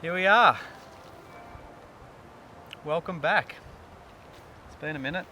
Here we are. Welcome back. It's been a minute.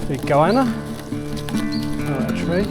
Big goanna. Oh, a tree.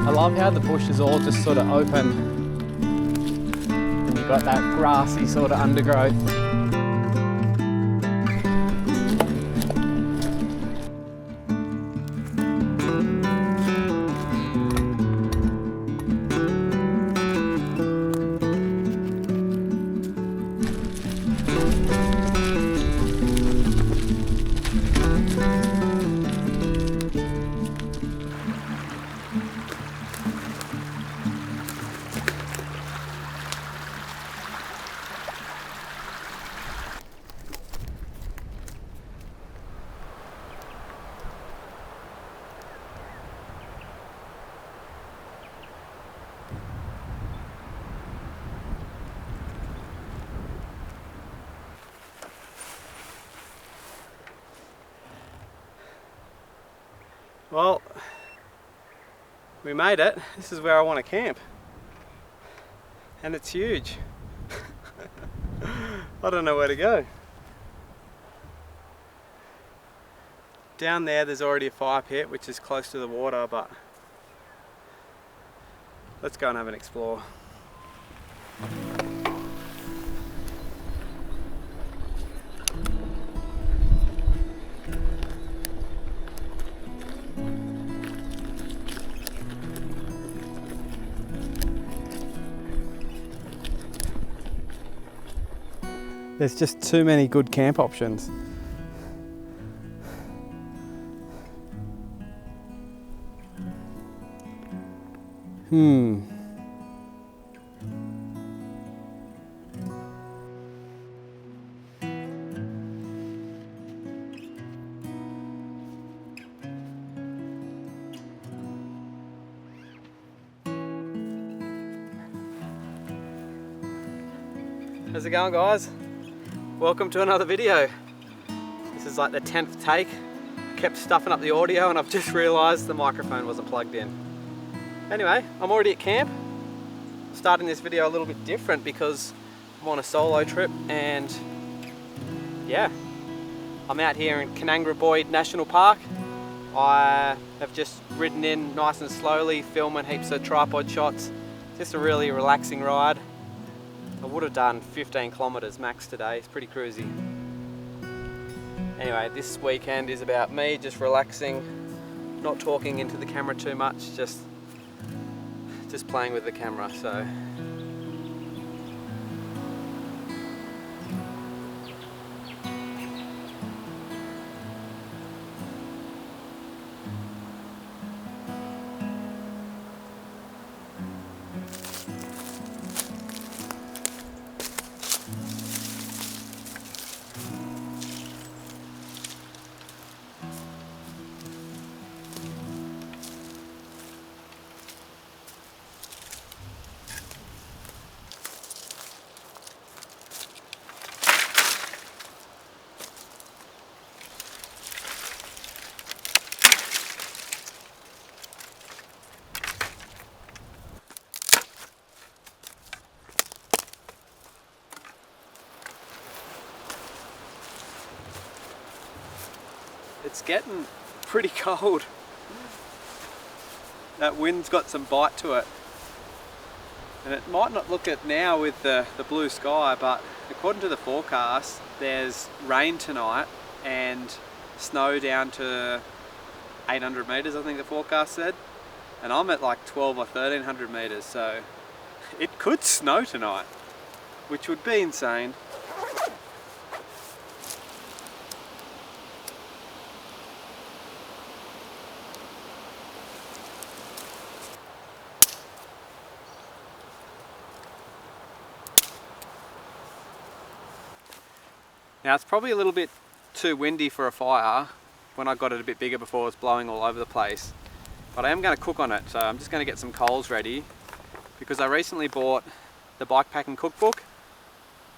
I love how the bush is all just sort of open and you've got that grassy sort of undergrowth. Well, we made it. This is where I want to camp. And it's huge. I don't know where to go. Down there's already a fire pit which is close to the water, but let's go and have an explore. There's just too many good camp options. How's it going, guys? Welcome to another video. This is like the 10th take. Kept stuffing up the audio and I've just realised the microphone wasn't plugged in. Anyway, I'm already at camp. Starting this video a little bit different because I'm on a solo trip and yeah, I'm out here in Kanagra-Boyd National Park. I have just ridden in nice and slowly, filming heaps of tripod shots. Just a really relaxing ride. I would have done 15 kilometres max today, it's pretty cruisy. Anyway, this weekend is about me just relaxing, not talking into the camera too much, just playing with the camera. So it's getting pretty cold. That wind's got some bite to it. And it might not look it now with the blue sky, but according to the forecast, there's rain tonight and snow down to 800 meters, I think the forecast said. And I'm at like 12 or 1300 meters, so it could snow tonight, which would be insane. Now it's probably a little bit too windy for a fire. When I got it a bit bigger before, it was blowing all over the place. But I am going to cook on it, so I'm just going to get some coals ready because I recently bought the Bikepacking cookbook.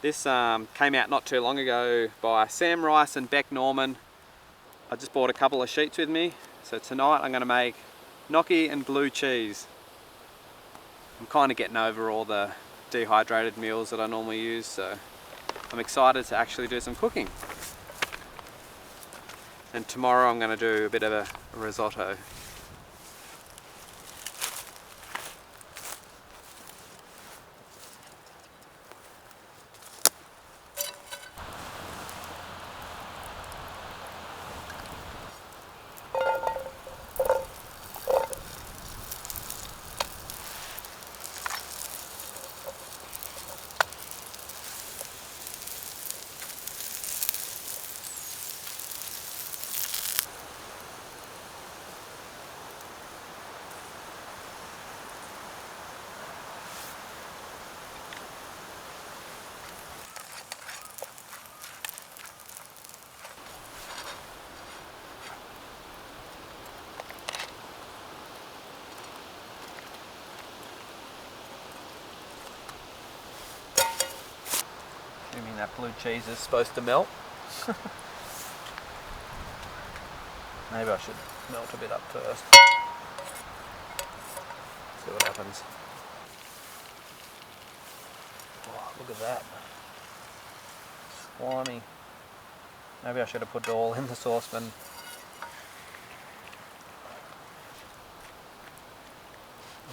This came out not too long ago by Sam Rice and Beck Norman. I just bought a couple of sheets with me. So tonight I'm going to make gnocchi and blue cheese. I'm kind of getting over all the dehydrated meals that I normally use, so I'm excited to actually do some cooking. And tomorrow I'm going to do a bit of a risotto. Assuming that blue cheese is supposed to melt. Maybe I should melt a bit up first. See what happens. Oh, look at that. Slimy. Maybe I should have put it all in the saucepan.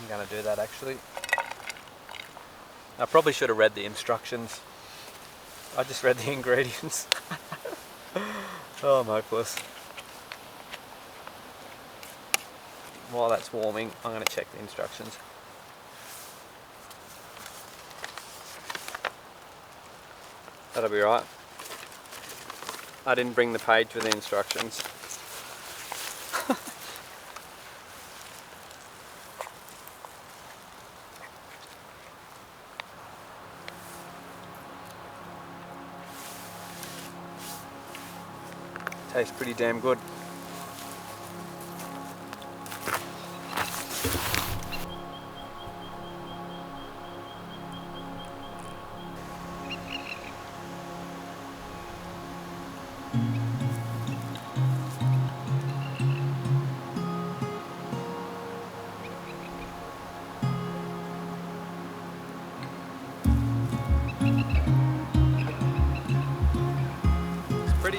I'm going to do that actually. I probably should have read the instructions. I just read the ingredients. Oh, I'm hopeless. While that's warming, I'm going to check the instructions. That'll be right. I didn't bring the page with the instructions. Tastes pretty damn good.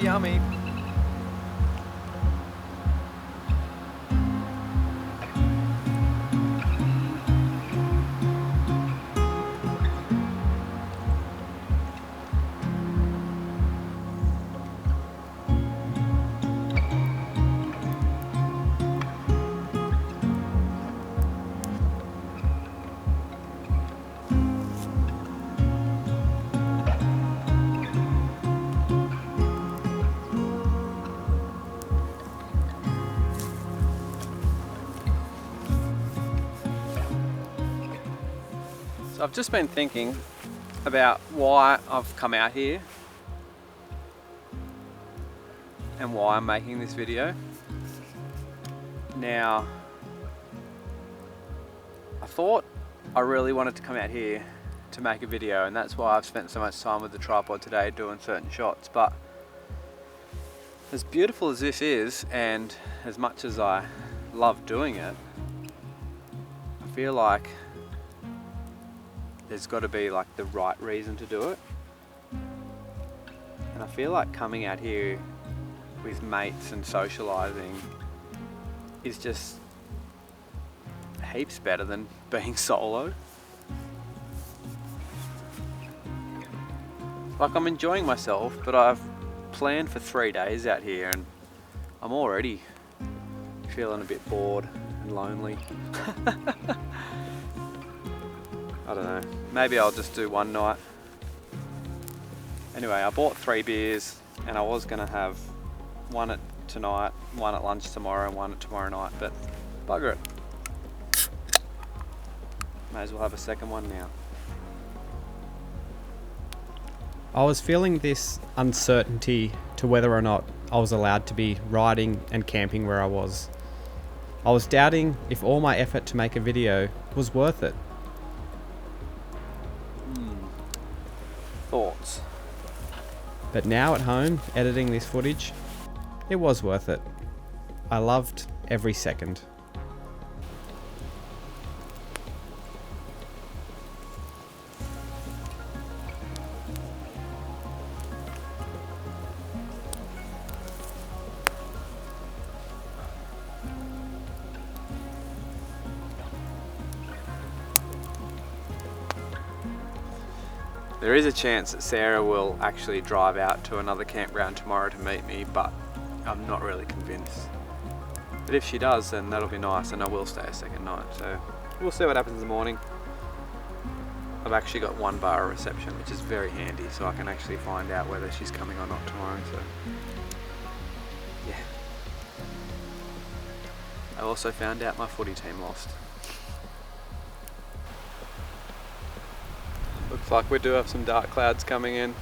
yummy. So I've just been thinking about why I've come out here and why I'm making this video. Now, I thought I really wanted to come out here to make a video, and that's why I've spent so much time with the tripod today doing certain shots. But as beautiful as this is, and as much as I love doing it, I feel like there's got to be like the right reason to do it. And I feel like coming out here with mates and socializing is just heaps better than being solo. Like, I'm enjoying myself, but I've planned for 3 days out here and I'm already feeling a bit bored and lonely. I don't know, maybe I'll just do one night. Anyway, I bought 3 beers and I was gonna have one at tonight, one at lunch tomorrow and one at tomorrow night, but bugger it. May as well have a second one now. I was feeling this uncertainty to whether or not I was allowed to be riding and camping where I was. I was doubting if all my effort to make a video was worth it. Thoughts? But now at home, editing this footage, it was worth it. I loved every second. There is a chance that Sarah will actually drive out to another campground tomorrow to meet me, but I'm not really convinced. But if she does, then that'll be nice, and I will stay a second night, so we'll see what happens in the morning. I've actually got one bar of reception, which is very handy, so I can actually find out whether she's coming or not tomorrow, so yeah. I also found out my footy team lost. Looks like we do have some dark clouds coming in.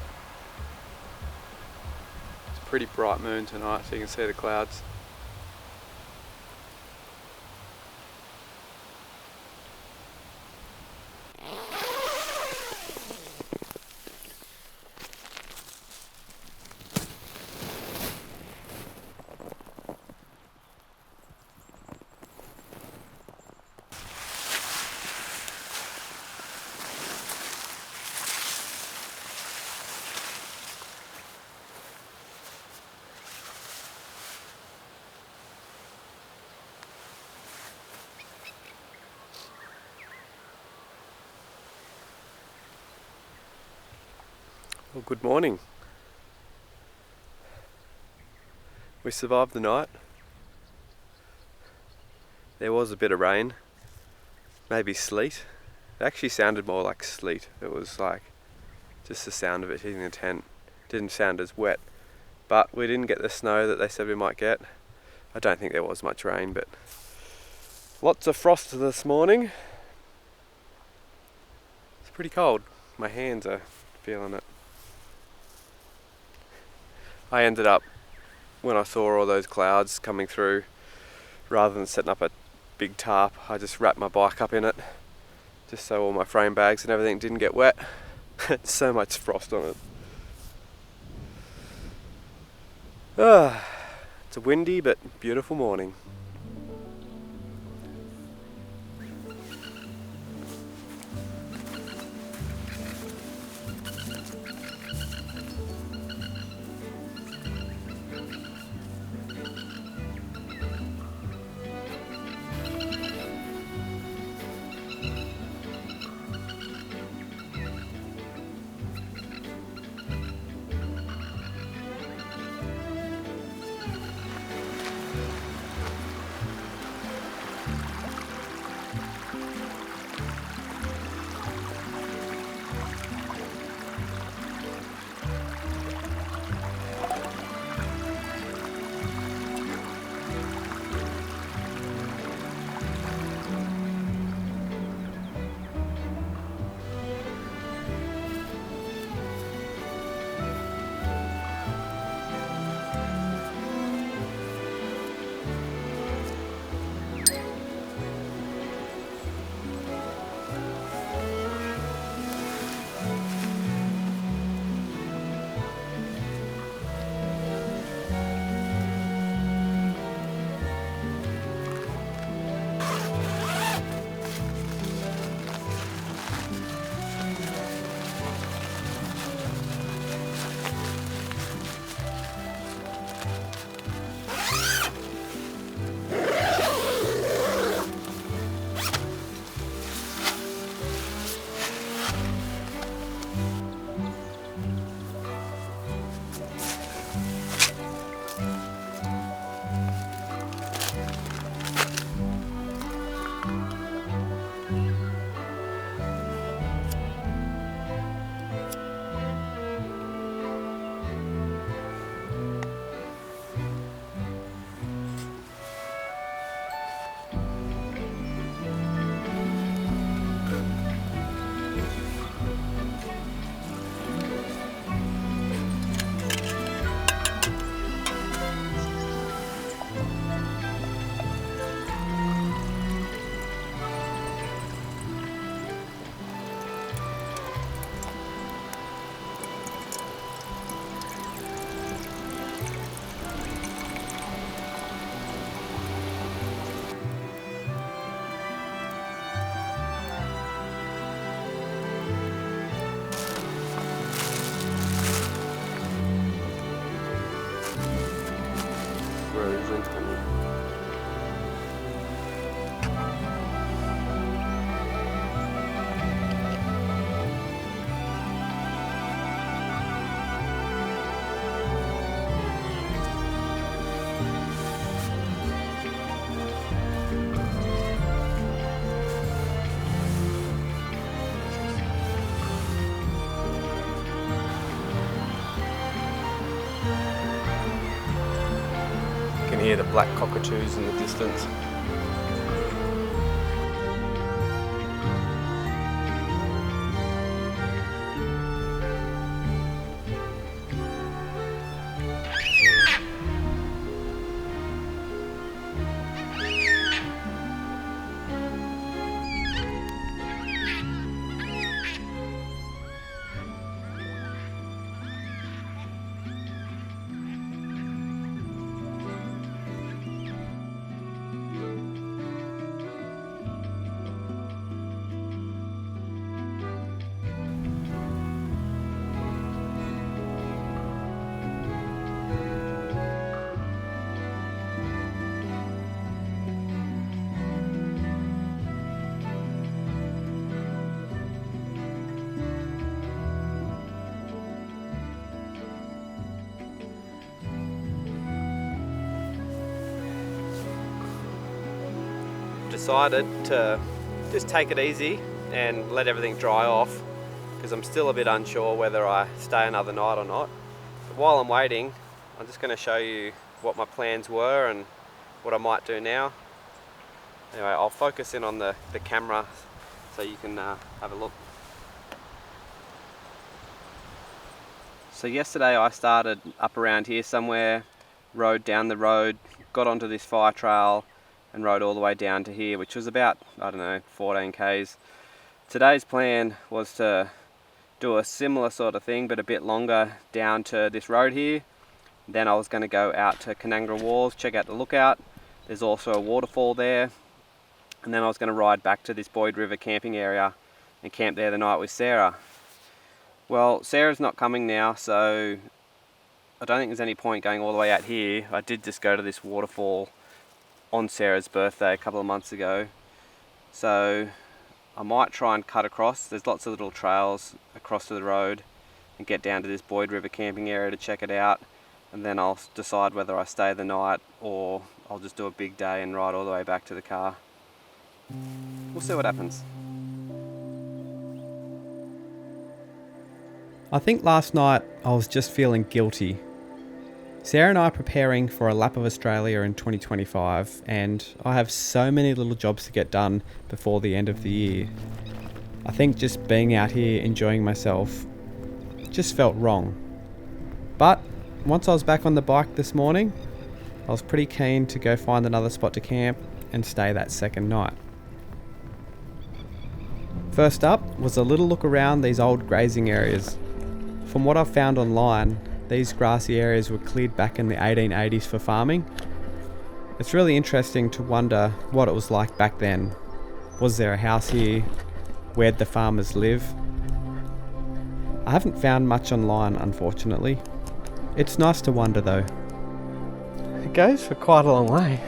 It's a pretty bright moon tonight, so you can see the clouds. Well, good morning. We survived the night. There was a bit of rain, maybe sleet. It actually sounded more like sleet. It was like just the sound of it hitting the tent. Didn't sound as wet, but we didn't get the snow that they said we might get. I don't think there was much rain, but lots of frost this morning. It's pretty cold. My hands are feeling it. I ended up, when I saw all those clouds coming through, rather than setting up a big tarp, I just wrapped my bike up in it, just so all my frame bags and everything didn't get wet. So much frost on it. It's a windy but beautiful morning. hear the black cockatoos in the distance. Decided to just take it easy and let everything dry off because I'm still a bit unsure whether I stay another night or not. But while I'm waiting, I'm just going to show you what my plans were and what I might do now. Anyway, I'll focus in on the camera so you can have a look. So yesterday I started up around here somewhere, rode down the road, got onto this fire trail and rode all the way down to here, which was about, I don't know, 14 k's. Today's plan was to do a similar sort of thing but a bit longer down to this road here. Then I was going to go out to Kanagra Walls, check out the lookout. There's also a waterfall there. And then I was going to ride back to this Boyd River camping area and camp there the night with Sarah. Well, Sarah's not coming now, so I don't think there's any point going all the way out here. I did just go to this waterfall on Sarah's birthday a couple of months ago, so I might try and cut across. There's lots of little trails across to the road and get down to this Boyd River camping area to check it out, and then I'll decide whether I stay the night or I'll just do a big day and ride all the way back to the car. We'll see what happens. I think last night I was just feeling guilty. Sarah and I are preparing for a lap of Australia in 2025, and I have so many little jobs to get done before the end of the year. I think just being out here enjoying myself just felt wrong. But once I was back on the bike this morning, I was pretty keen to go find another spot to camp and stay that second night. First up was a little look around these old grazing areas. From what I've found online, these grassy areas were cleared back in the 1880s for farming. It's really interesting to wonder what it was like back then. Was there a house here? Where'd the farmers live? I haven't found much online, unfortunately. It's nice to wonder though. It goes for quite a long way.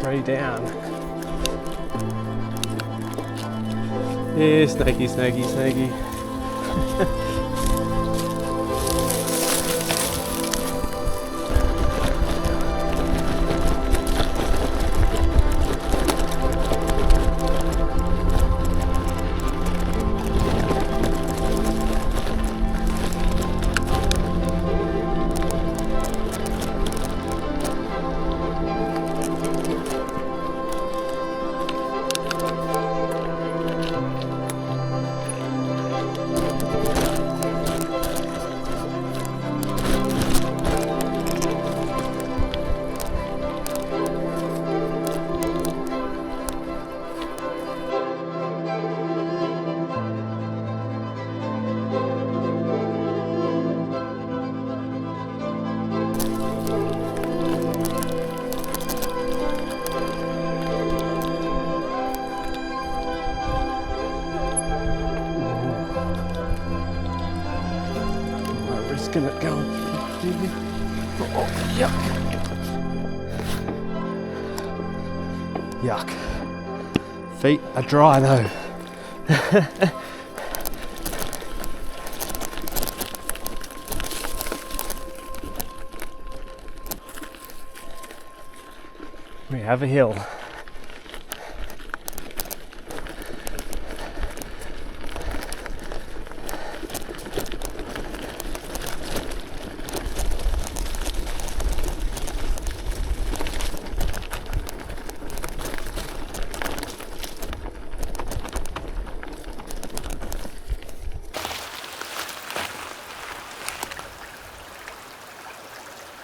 Tree down. Yeah, snaky, snaky, snaky. looking at going. Oh, yuck. Yuck. Feet are dry though. We have a hill.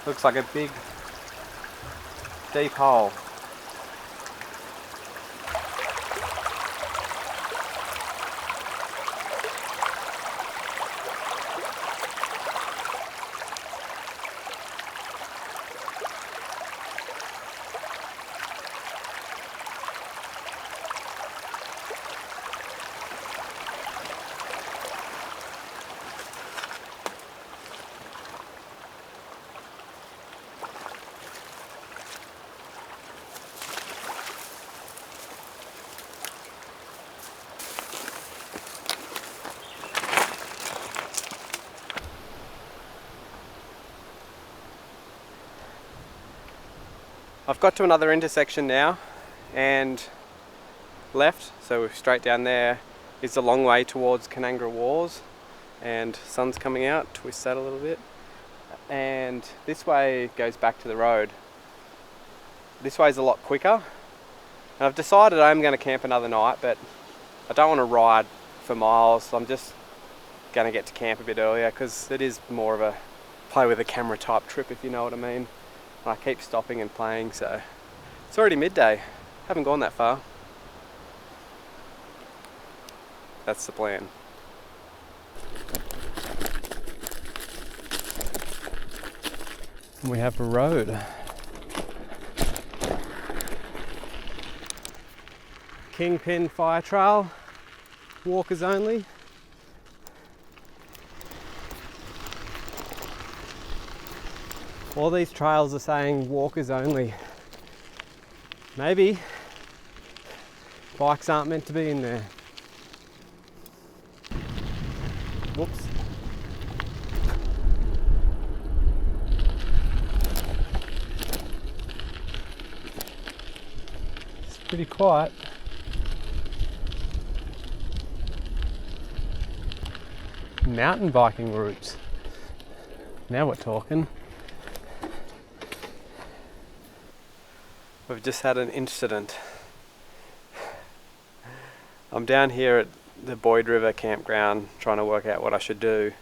Looks like a big, deep hole. I've got to another intersection now and left, so straight down there is the long way towards Kanagra-Boyd, and sun's coming out, twist that a little bit, and this way goes back to the road. This way is a lot quicker, and I've decided I'm going to camp another night, but I don't want to ride for miles, so I'm just going to get to camp a bit earlier because it is more of a play with a camera type trip, if you know what I mean. I keep stopping and playing, so it's already midday. Haven't gone that far. That's the plan. We have a road. Kingpin Fire Trail, walkers only. All these trails are saying walkers only. Maybe bikes aren't meant to be in there. Whoops. It's pretty quiet. Mountain biking routes. Now we're talking. We've just had an incident. I'm down here at the Boyd River campground trying to work out what I should do,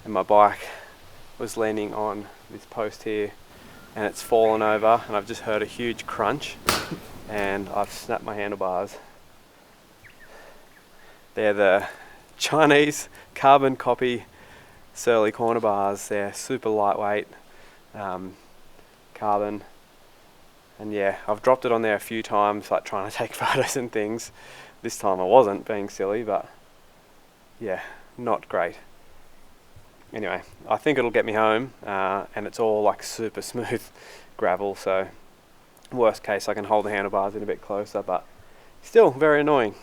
and my bike was leaning on this post here and it's fallen over, and I've just heard a huge crunch and I've snapped my handlebars. They're the Chinese carbon copy Surly corner bars. They're super lightweight carbon. And yeah, I've dropped it on there a few times, like trying to take photos and things. This time I wasn't being silly, but yeah, not great. Anyway, I think it'll get me home, and it's all like super smooth gravel, so worst case I can hold the handlebars in a bit closer, but still very annoying.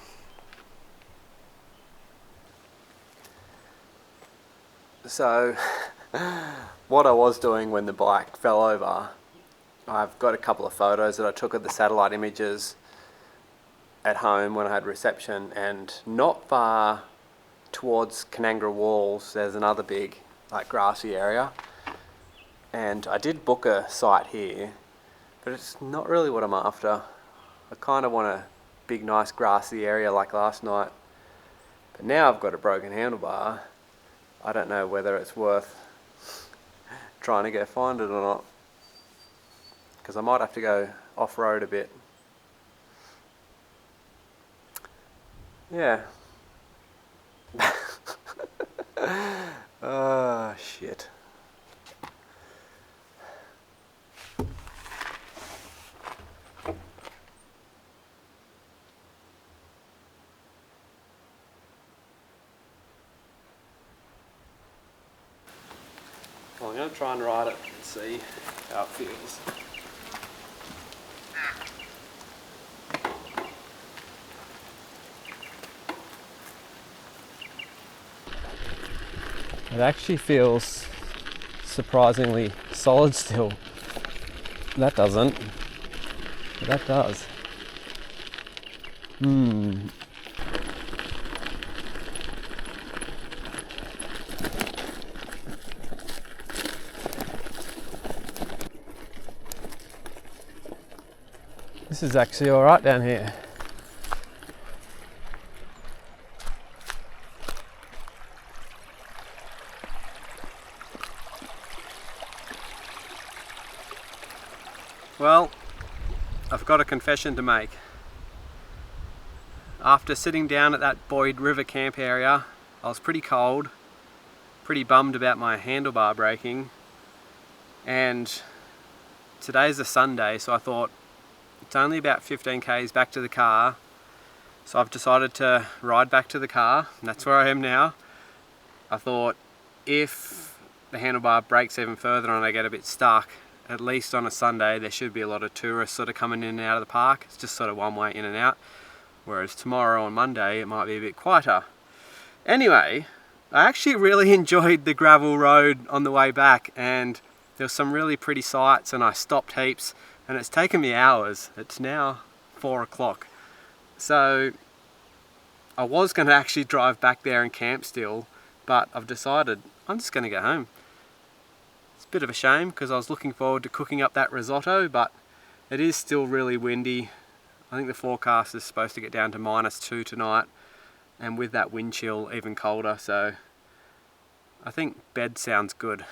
So, what I was doing when the bike fell over, I've got a couple of photos that I took of the satellite images at home when I had reception, and not far towards Kanagra-Boyd there's another big like grassy area, and I did book a site here, but it's not really what I'm after. I kind of want a big nice grassy area like last night, but now I've got a broken handlebar. I don't know whether it's worth trying to go find it or not, because I might have to go off-road a bit. Yeah. Oh, shit. going to try and ride it and see how it feels. It actually feels surprisingly solid still. That doesn't, but that does. This is actually all right down here. Well, I've got a confession to make. After sitting down at that Boyd River camp area, I was pretty cold, pretty bummed about my handlebar breaking, and today's a Sunday, so I thought it's only about 15 k's back to the car, so I've decided to ride back to the car, and that's where I am now. I thought if the handlebar breaks even further and I get a bit stuck, at least on a Sunday there should be a lot of tourists sort of coming in and out of the park. It's just sort of one way in and out, whereas tomorrow on Monday it might be a bit quieter. Anyway, I actually really enjoyed the gravel road on the way back, and there were some really pretty sights, and I stopped heaps, and it's taken me hours. It's now 4 o'clock. So I was going to actually drive back there and camp still, but I've decided I'm just going to go home. It's a bit of a shame because I was looking forward to cooking up that risotto, but it is still really windy. I think the forecast is supposed to get down to -2 tonight, and with that wind chill even colder, so I think bed sounds good.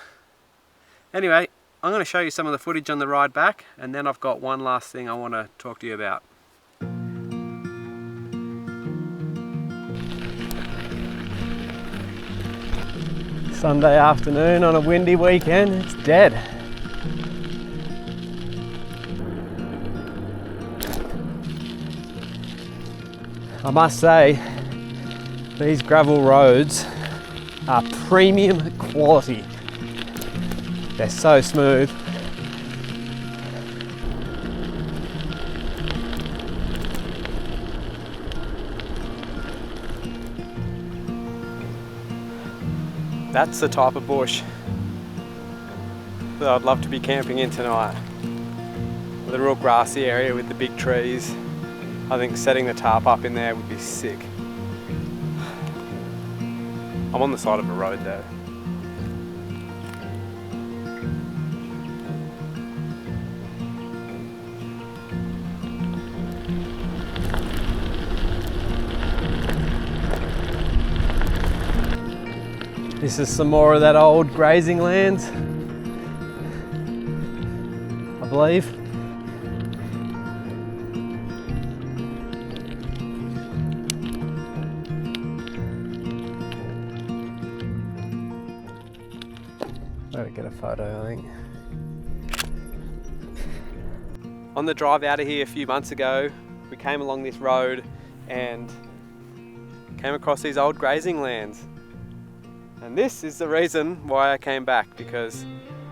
Anyway, I'm going to show you some of the footage on the ride back, and then I've got one last thing I want to talk to you about. Sunday afternoon on a windy weekend, it's dead. I must say, these gravel roads are premium quality. They're so smooth. That's the type of bush that I'd love to be camping in tonight. The real grassy area with the big trees. I think setting the tarp up in there would be sick. I'm on the side of a road though. This is some more of that old grazing lands, I believe. Better get a photo, I think. On the drive out of here a few months ago, we came along this road and came across these old grazing lands. And this is the reason why I came back, because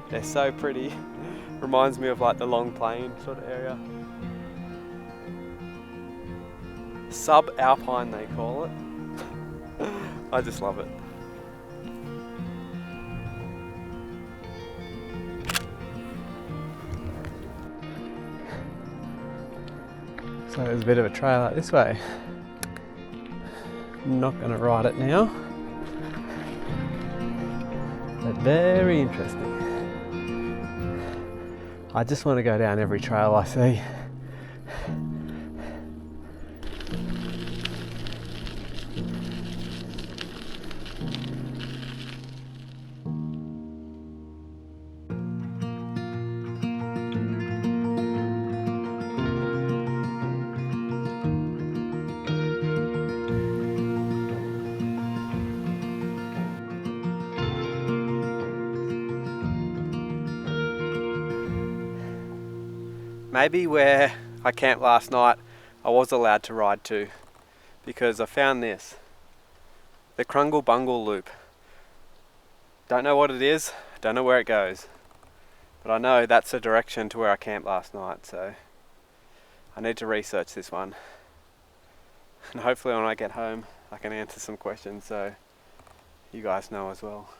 they're so pretty. Reminds me of like the Long Plain sort of area. Subalpine they call it. I just love it. So there's a bit of a trail out this way. I'm not going to ride it now. But very interesting. I just want to go down every trail I see. Maybe where I camped last night I was allowed to ride to, because I found this, the Krungle Bungle Loop. Don't know what it is, Don't know where it goes, but I know that's the direction to where I camped last night, so I need to research this one. And hopefully when I get home I can answer some questions so you guys know as well.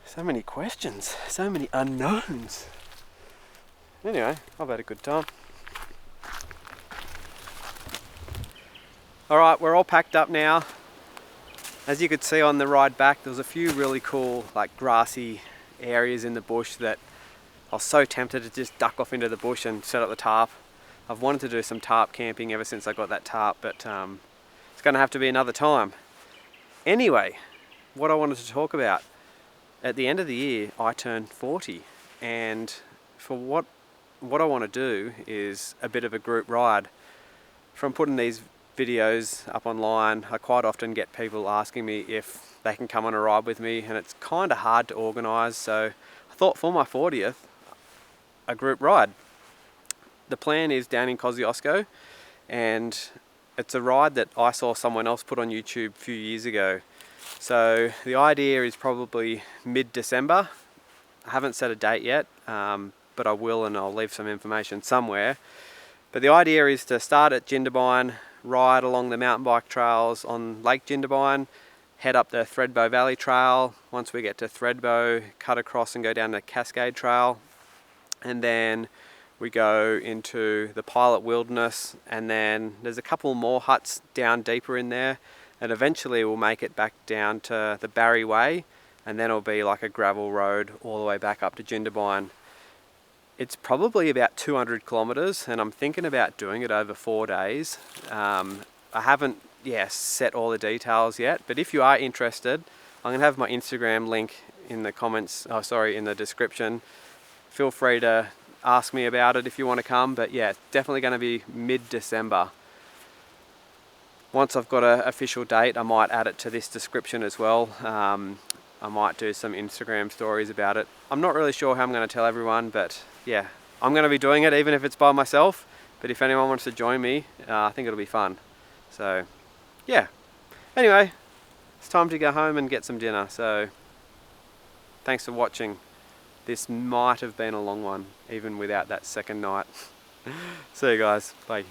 So many questions, so many unknowns. Anyway, I've had a good time. Alright, we're all packed up now. As you could see on the ride back, there was a few really cool like grassy areas in the bush that I was so tempted to just duck off into the bush and set up the tarp. I've wanted to do some tarp camping ever since I got that tarp, but it's going to have to be another time. Anyway, what I wanted to talk about, at the end of the year I turned 40, and for what I want to do is a bit of a group ride. From putting these videos up online, I quite often get people asking me if they can come on a ride with me, and it's kind of hard to organise, so I thought for my 40th, a group ride. The plan is down in Kosciuszko, and it's a ride that I saw someone else put on YouTube a few years ago. So the idea is probably mid-December. I haven't set a date yet, but I will, and I'll leave some information somewhere. But the idea is to start at Jindabyne, ride along the mountain bike trails on Lake Jindabyne, head up the Thredbo Valley Trail. Once we get to Thredbo, cut across and go down the Cascade Trail, and then we go into the Pilot Wilderness, and then there's a couple more huts down deeper in there, and eventually we'll make it back down to the Barry Way, and then it'll be like a gravel road all the way back up to Jindabyne. It's probably about 200 kilometers, and I'm thinking about doing it over 4 days. I haven't set all the details yet, but if you are interested, I'm gonna have my Instagram link in the comments, in the description. Feel free to ask me about it if you want to come, but yeah, it's definitely going to be mid-December. Once I've got an official date, I might add it to this description as well. I might do some Instagram stories about it. I'm not really sure how I'm going to tell everyone, but yeah, I'm going to be doing it even if it's by myself, but if anyone wants to join me, I think it'll be fun. So yeah, anyway, it's time to go home and get some dinner, so thanks for watching. This might have been a long one, even without that second night. See you guys, bye.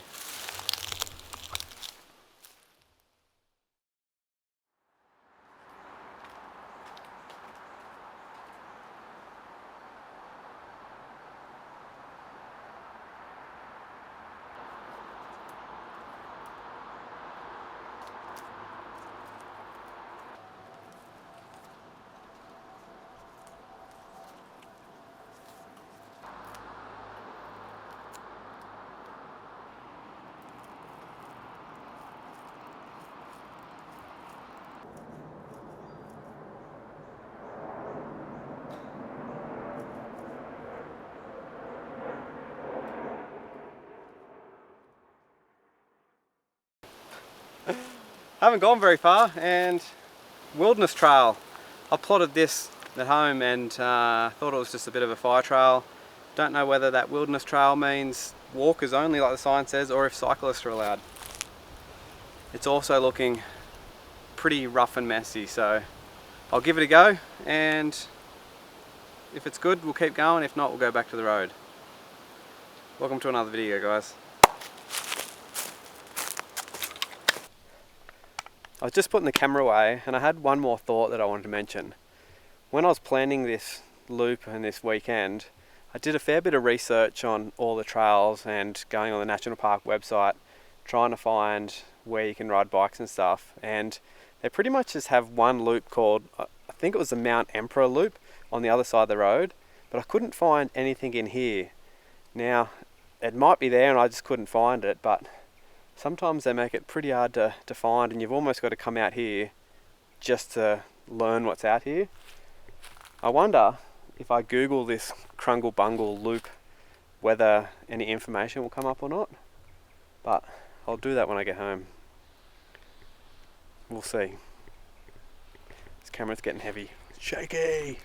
Haven't gone very far, and wilderness trail. I plotted this at home and thought it was just a bit of a fire trail. Don't know whether that wilderness trail means walkers only like the sign says, or if cyclists are allowed. It's also looking pretty rough and messy, so I'll give it a go, and if it's good we'll keep going, if not we'll go back to the road. Welcome to another video, guys. I was just putting the camera away, and I had one more thought that I wanted to mention. When I was planning this loop and this weekend, I did a fair bit of research on all the trails and going on the National Park website, trying to find where you can ride bikes and stuff, and they pretty much just have one loop called, I think it was the Mount Emperor loop on the other side of the road, but I couldn't find anything in here. Now, it might be there and I just couldn't find it, but sometimes they make it pretty hard to find, and you've almost got to come out here just to learn what's out here. I wonder if I Google this Krungle Bungle loop whether any information will come up or not, but I'll do that when I get home. We'll see. This camera's getting heavy. Shaky!